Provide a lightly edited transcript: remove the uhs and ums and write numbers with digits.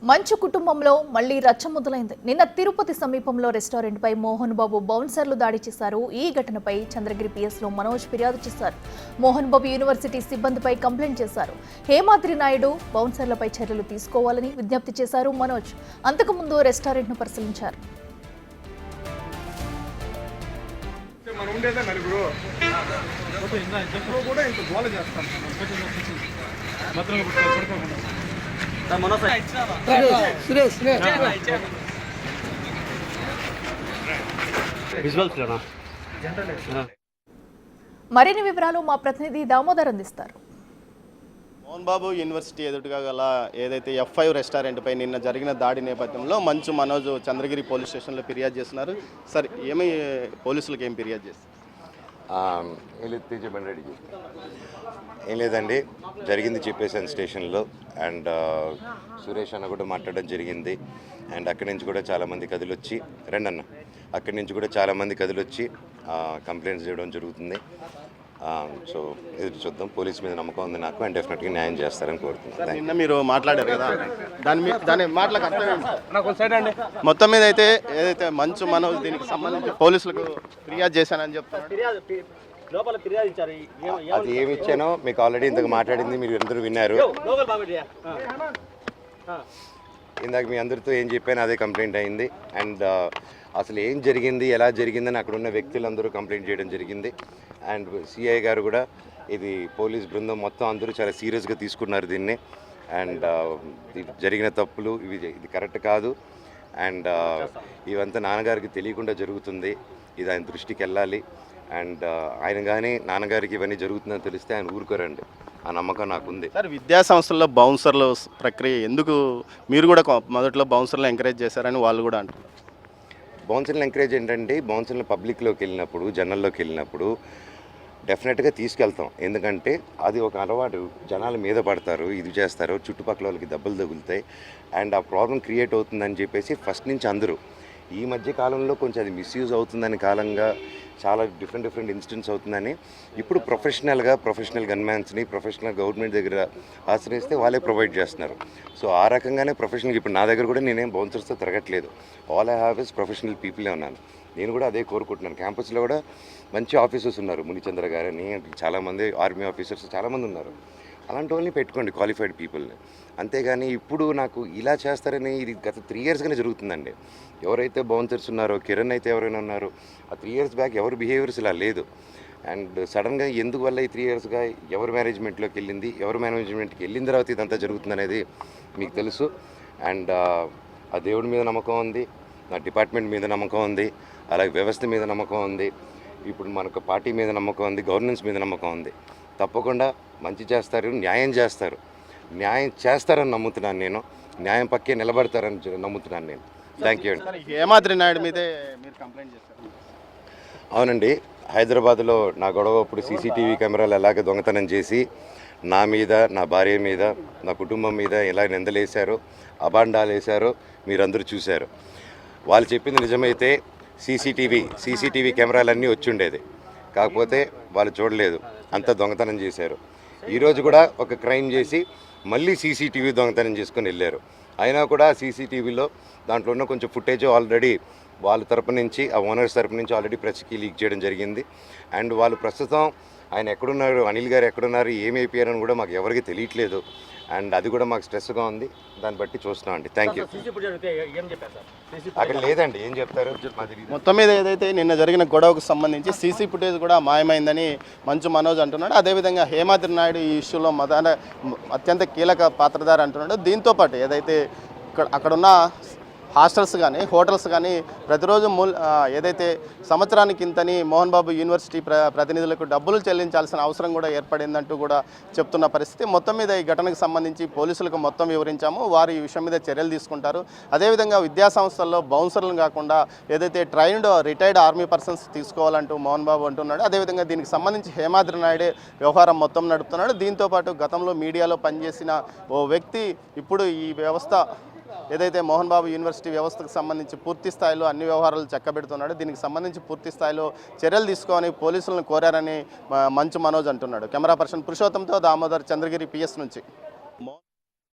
మంచు కుటుంబంలో మళ్లీ రచ్చ మొదలైంది. నిన్న తిరుపతి సమీపంలో రెస్టారెంట్పై మోహన్ బాబు బౌన్సర్లు దాడి చేశారు. ఈ ఘటనపై చంద్రగిరి పిఎస్లో మనోజ్ ఫిర్యాదు చేశారు. మోహన్ బాబు యూనివర్సిటీ సిబ్బందిపై కంప్లైంట్ చేశారు. హేమాద్రి నాయుడు బౌన్సర్లపై చర్యలు తీసుకోవాలని విజ్ఞప్తి చేశారు మనోజ్. అంతకుముందు రెస్టారెంట్ను పరిశీలించారు. మరిన్ని వివరాలు మా ప్రతినిధి దామోదర్ అందిస్తారు. మోహన్ బాబు యూనివర్సిటీ ఎదుటిగా గల ఏదైతే F5 రెస్టారెంట్పై నిన్న జరిగిన దాడి నేపథ్యంలో మంచు మనోజ్ చంద్రగిరి పోలీస్ స్టేషన్లో ఫిర్యాదు చేస్తున్నారు. సార్, పోలీసులకు ఏం ఫిర్యాదు చేస్తారు? ఏం లేదండి, జరిగింది చెప్పేసాను స్టేషన్లో. అండ్ సురేష్ అన్న కూడా మాట్లాడడం జరిగింది. అండ్ అక్కడి నుంచి కూడా చాలామంది కదిలొచ్చి అక్కడి నుంచి కూడా చాలామంది కదిలొచ్చి కంప్లైంట్స్ చేయడం జరుగుతుంది. సో ఎదురు చూద్దాం. పోలీస్ మీద నమ్మకం ఉంది నాకు, అండ్ డెఫినెట్గా న్యాయం చేస్తారని కోరుతున్నాను. నిన్న మీరు మాట్లాడారు కదా, దాని మాటలకు అర్థం మొత్తం మీద అయితే ఏదైతే మంచు మనోజ్ దీనికి సంబంధించి పోలీసులకు ఫిర్యాదు చేశానని చెప్తున్నారు. అది ఏమి ఇచ్చానో మీకు ఆల్రెడీ ఇంతకు మాట్లాడింది మీరు అందరూ విన్నారు. ఇందాక మీ అందరితో ఏం చెప్పాను అదే కంప్లైంట్ అయింది. అండ్ అసలు ఏం జరిగింది, ఎలా జరిగిందని అక్కడ ఉన్న వ్యక్తులందరూ కంప్లైంట్ చేయడం జరిగింది. అండ్ సిఐ గారు కూడా ఇది పోలీస్ బృందం మొత్తం అందరూ చాలా సీరియస్గా తీసుకున్నారు దీన్ని. అండ్ జరిగిన తప్పులు ఇది కరెక్ట్ కాదు. అండ్ ఇవంతా నాన్నగారికి తెలియకుండా జరుగుతుంది. ఇది ఆయన దృష్టికి వెళ్ళాలి. అండ్ ఆయన కానీ నాన్నగారికి ఇవన్నీ జరుగుతుందని తెలిస్తే ఆయన ఊరుకోరండి. ఆ నమ్మకం నాకుంది. సార్, విద్యా సంస్థల్లో బౌన్సర్ల ప్రక్రియ ఎందుకు మీరు కూడా మొదట్లో బౌన్సర్లు ఎంకరేజ్ చేశారని వాళ్ళు కూడా అంటారు. బౌన్సర్లు ఎంకరేజ్ ఏంటంటే, బౌన్సర్లు పబ్లిక్లోకి వెళ్ళినప్పుడు, జనాల్లోకి వెళ్ళినప్పుడు డెఫినెట్గా తీసుకెళ్తాం. ఎందుకంటే అది ఒక అలవాటు. జనాల మీద పడతారు, ఇది చేస్తారు, చుట్టుపక్కల వాళ్ళకి దెబ్బలు తగులుతాయి. అండ్ ఆ ప్రాబ్లం క్రియేట్ అవుతుందని చెప్పేసి ఫస్ట్ నుంచి అందరూ, ఈ మధ్య కాలంలో కొంచెం అది మిస్యూజ్ అవుతుందని కాలంగా చాలా డిఫరెంట్ ఇన్సిడెంట్స్ అవుతుందని ఇప్పుడు ప్రొఫెషనల్ గన్మ్యాన్స్ని ప్రొఫెషనల్ గవర్నమెంట్ దగ్గర ఆశ్రయిస్తే వాళ్ళే ప్రొవైడ్ చేస్తున్నారు. సో ఆ రకంగానే ప్రొఫెషనల్ ఇప్పుడు నా దగ్గర కూడా నేనేం బౌన్సర్స్తో తిరగట్లేదు. All I have is professional పీపులే ఉన్నాను. నేను కూడా అదే కోరుకుంటున్నాను. క్యాంపస్లో కూడా మంచి ఆఫీసర్స్ ఉన్నారు. మునిచంద్ర గారని చాలామంది ఆర్మీ ఆఫీసర్స్ చాలామంది ఉన్నారు. అలాంటి వాళ్ళని పెట్టుకోండి, క్వాలిఫైడ్ పీపుల్ని. అంతేగాని ఇప్పుడు నాకు ఇలా చేస్తారని ఇది గత 3 yearsగానే జరుగుతుందండి. ఎవరైతే బౌన్సర్స్ ఉన్నారో, కిరణ్ అయితే ఎవరైనా ఉన్నారో, ఆ 3 years బ్యాక్ ఎవరి బిహేవియర్స్ ఇలా లేదు. అండ్ సడన్గా ఎందువల్ల ఈ 3 yearsగా ఎవరు మేనేజ్మెంట్లోకి వెళ్ళింది, ఎవరు మేనేజ్మెంట్కి వెళ్ళిన తర్వాత ఇదంతా జరుగుతుందనేది మీకు తెలుసు. అండ్ ఆ దేవుడి మీద నమ్మకం ఉంది, నా డిపార్ట్మెంట్ మీద నమ్మకం ఉంది, అలాగే వ్యవస్థ మీద నమ్మకం ఉంది, ఇప్పుడు మనకు పార్టీ మీద నమ్మకం ఉంది, గవర్నెన్స్ మీద నమ్మకం ఉంది. తప్పకుండా మంచి చేస్తారు, న్యాయం చేస్తారని నమ్ముతున్నాను నేను. న్యాయం పక్కే నిలబడతారని నమ్ముతున్నాను నేను. థ్యాంక్ యూ అండి. హేమాద్రి నాయుడు మీదే మీరు కంప్లైంట్ చేశారు. అవునండి, హైదరాబాద్లో నా గొడవ అప్పుడు సీసీటీవీ కెమెరాలు ఎలాగ దొంగతనం చేసి నా మీద, నా భార్య మీద, నా కుటుంబం మీద ఎలా నిందలేశారో, అబాండాలు వేశారో మీరందరూ చూశారు. వాళ్ళు చెప్పింది నిజమైతే సీసీటీవీ కెమెరాలన్నీ వచ్చి ఉండేది. కాకపోతే వాళ్ళు చూడలేదు, అంతా దొంగతనం చేశారు. ఈరోజు కూడా ఒక క్రైమ్ చేసి మళ్ళీ సీసీటీవీ దొంగతనం చేసుకొని వెళ్ళారు. అయినా కూడా సీసీటీవీలో దాంట్లో ఉన్న కొంచెం ఫుటేజ్ ఆల్రెడీ వాళ్ళ తరపు నుంచి, ఆ ఓనర్స్ తరపు నుంచి ఆల్రెడీ ప్రెస్కి లీక్ చేయడం జరిగింది. అండ్ వాళ్ళు ప్రస్తుతం ఆయన ఎక్కడున్నారు, అనిల్ గారు ఎక్కడున్నారు, ఏమైపోయారని కూడా మాకు ఎవరికి తెలియట్లేదు. అండ్ అది కూడా మాకు స్ట్రెస్గా ఉంది. దాన్ని బట్టి చూస్తున్నాం అండి. Thank you. అక్కడ లేదండి, ఏం చెప్తారు. మొత్తం మీద ఏదైతే నిన్న జరిగిన గొడవకు సంబంధించి సీసీ ఫుటేజ్ కూడా మాయమైందని మంచు మనోజ్ అంటున్నాడు. అదేవిధంగా హేమాద్రి నాయుడు ఈ ఇష్యూలో అత్యంత కీలక పాత్రధారి అంటున్నాడు. దీంతోపాటు ఏదైతే అక్కడున్న హాస్టల్స్ కానీ, హోటల్స్ కానీ ప్రతిరోజు ఏదైతే సంవత్సరానికి ఇంతని మోహన్ బాబు యూనివర్సిటీ ప్రతినిధులకు డబ్బులు చెల్లించాల్సిన అవసరం కూడా ఏర్పడిందంటూ కూడా చెప్తున్న పరిస్థితి. మొత్తం మీద ఈ ఘటనకు సంబంధించి పోలీసులకు మొత్తం వివరించాము. వారు ఈ విషయం మీద చర్యలు తీసుకుంటారు. అదేవిధంగా విద్యాసంస్థల్లో బౌన్సర్లను కాకుండా ఏదైతే retired army persons తీసుకోవాలంటూ Mohan Babu అంటున్నాడు. అదేవిధంగా దీనికి సంబంధించి హేమాద్రి నాయుడే వ్యవహారం మొత్తం నడుపుతున్నాడు. దీంతోపాటు గతంలో మీడియాలో పనిచేసిన ఓ వ్యక్తి ఇప్పుడు ఈ వ్యవస్థ ఏదైతే మోహన్ బాబు యూనివర్సిటీ వ్యవస్థకు సంబంధించి పూర్తి స్థాయిలో అన్ని వ్యవహారాలు చక్కబెడుతున్నాడు. దీనికి సంబంధించి పూర్తి స్థాయిలో చర్యలు తీసుకోవాలని పోలీసులను కోరారని మంచు మనోజ్ అంటున్నాడు. కెమెరా పర్సన్ పురుషోత్తంతో దామోదర్, చంద్రగిరి PS నుంచి.